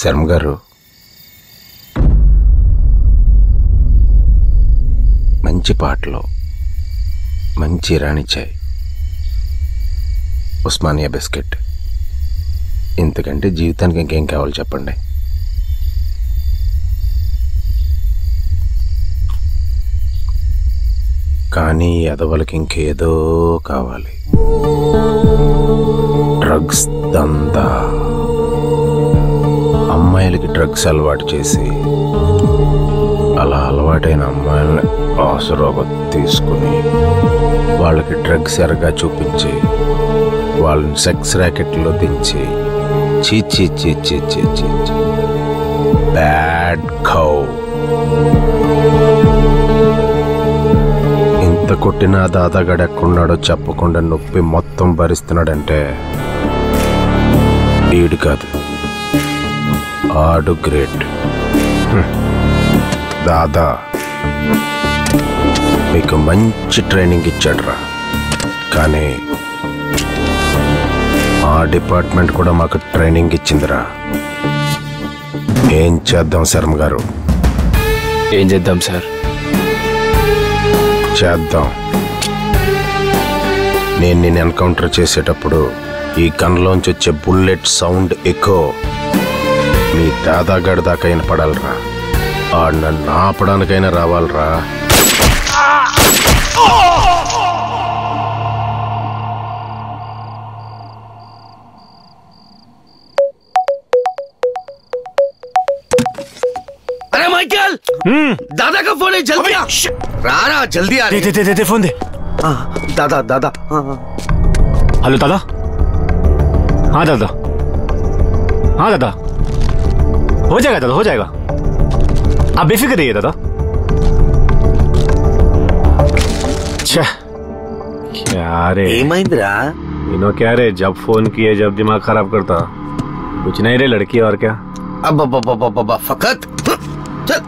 శర్మ గారు, మంచి పాటలో మంచి ఇరానీ చాయ్, ఉస్మానియా బిస్కెట్, ఇంతకంటే జీవితానికి ఇంకేం కావాలి చెప్పండి. కానీ ఎదవలకి ఇంకేదో కావాలి. డ్రగ్స్ దందా. అమ్మాయిలకి డ్రగ్స్ అలవాటు చేసి అలా అలవాటైన అమ్మాయిలని ఆసరాగా తీసుకుని వాళ్ళకి డ్రగ్స్ ఎరగా చూపించి వాళ్ళని సెక్స్ ర్యాకెట్లో దించి చీ బ్యాడ్ కౌ. ఇంత కొట్టినా దాదాగాడు ఎక్కడున్నాడో చెప్పకుండా నొప్పి మొత్తం భరిస్తున్నాడంటే ఈడు కాదు, ఆడు గ్రేట్. దాదా మీకు మంచి ట్రైనింగ్ ఇచ్చాడురా, కానీ ఆ డిపార్ట్మెంట్ కూడా మాకు ట్రైనింగ్ ఇచ్చిందిరా. ఏం చేద్దాం శర్మ గారు? ఏం చేద్దాం సార్? చేద్దాం. నేను నిన్ను ఎన్కౌంటర్ చేసేటప్పుడు ఈ గన్లోంచి వచ్చే బుల్లెట్ సౌండ్ ఎకో మీ దాదాగడ్ దాకా వినపడాలరా. ఆడు నన్ను ఆపడానికైనా రావాలరా. अरे माइकल, दादा का फोन है, जल्दी आ। रारा जल्दी आ। दे फोन दे। दादा। हेलो दादा। हाँ दादा हो जाएगा दादा, हो जाएगा, आप बेफिक्र रहिए दादा। क्या रे महिंद्रा, इनो क्या रे, जब फोन किए जब दिमाग खराब करता, कुछ नहीं रे लड़की और क्या। अब फकत चल।